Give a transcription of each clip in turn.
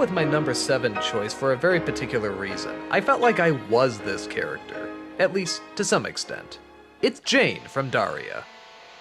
with my number 7 choice for a very particular reason. I felt like I was this character, at least to some extent. It's Jane from Daria.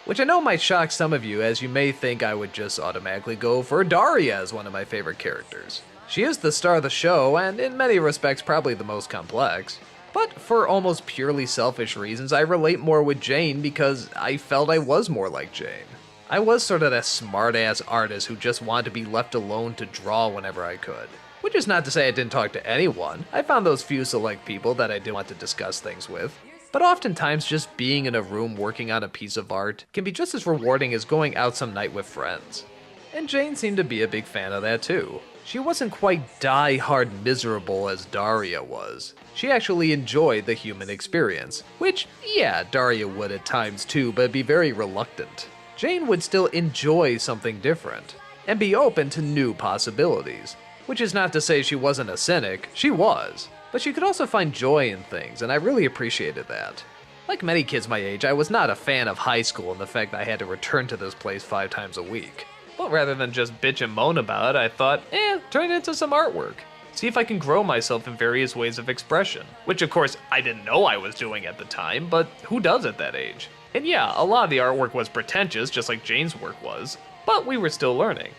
Which I know might shock some of you, as you may think I would just automatically go for Daria as one of my favorite characters. She is the star of the show, and in many respects probably the most complex. But for almost purely selfish reasons, I relate more with Jane because I felt I was more like Jane. I was sort of that smart-ass artist who just wanted to be left alone to draw whenever I could. Which is not to say I didn't talk to anyone. I found those few select people that I did want to discuss things with. But oftentimes just being in a room working on a piece of art can be just as rewarding as going out some night with friends. And Jane seemed to be a big fan of that too. She wasn't quite die-hard miserable as Daria was. She actually enjoyed the human experience, which, yeah, Daria would at times too, but be very reluctant. Jane would still enjoy something different, and be open to new possibilities. Which is not to say she wasn't a cynic, she was. But she could also find joy in things, and I really appreciated that. Like many kids my age, I was not a fan of high school and the fact that I had to return to this place 5 times a week. But rather than just bitch and moan about it, I thought, turn it into some artwork. See if I can grow myself in various ways of expression. Which of course, I didn't know I was doing at the time, but who does at that age? And yeah, a lot of the artwork was pretentious, just like Jane's work was, but we were still learning.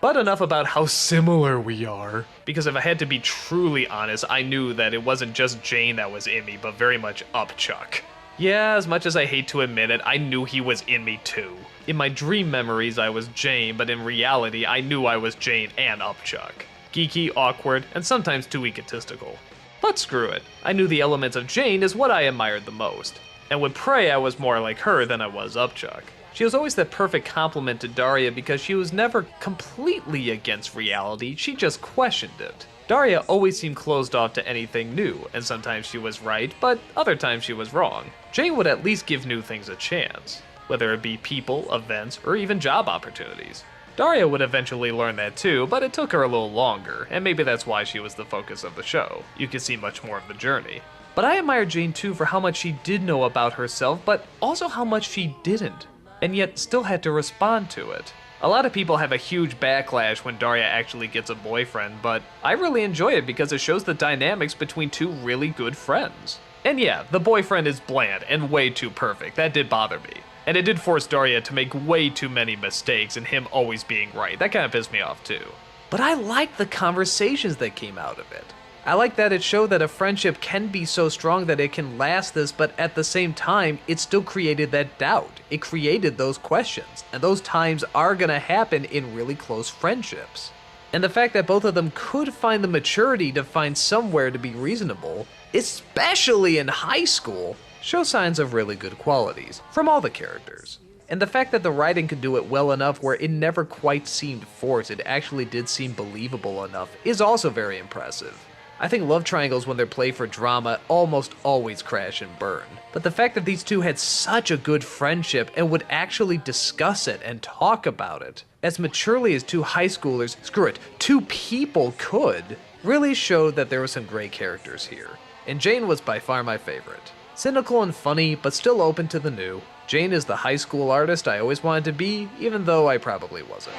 But enough about how similar we are, because if I had to be truly honest, I knew that it wasn't just Jane that was in me, but very much Upchuck. Yeah, as much as I hate to admit it, I knew he was in me too. In my dream memories, I was Jane, but in reality, I knew I was Jane and Upchuck. Geeky, awkward, and sometimes too egotistical. But screw it, I knew the elements of Jane is what I admired the most, and would pray I was more like her than I was Upchuck. She was always that perfect complement to Daria because she was never completely against reality, she just questioned it. Daria always seemed closed off to anything new, and sometimes she was right, but other times she was wrong. Jane would at least give new things a chance, whether it be people, events, or even job opportunities. Daria would eventually learn that too, but it took her a little longer, and maybe that's why she was the focus of the show. You could see much more of the journey. But I admire Jane too for how much she did know about herself, but also how much she didn't, and yet still had to respond to it. A lot of people have a huge backlash when Daria actually gets a boyfriend, but I really enjoy it because it shows the dynamics between two really good friends. And yeah, the boyfriend is bland and way too perfect, that did bother me. And it did force Daria to make way too many mistakes and him always being right, that kind of pissed me off too. But I liked the conversations that came out of it. I like that it showed that a friendship can be so strong that it can last this, but at the same time, it still created that doubt. It created those questions, and those times are gonna happen in really close friendships. And the fact that both of them could find the maturity to find somewhere to be reasonable, especially in high school, shows signs of really good qualities from all the characters. And the fact that the writing could do it well enough where it never quite seemed forced, it actually did seem believable enough, is also very impressive. I think love triangles, when they're played for drama, almost always crash and burn. But the fact that these two had such a good friendship and would actually discuss it and talk about it, as maturely as two high schoolers, screw it, two people could, really showed that there were some great characters here. And Jane was by far my favorite. Cynical and funny, but still open to the new, Jane is the high school artist I always wanted to be, even though I probably wasn't.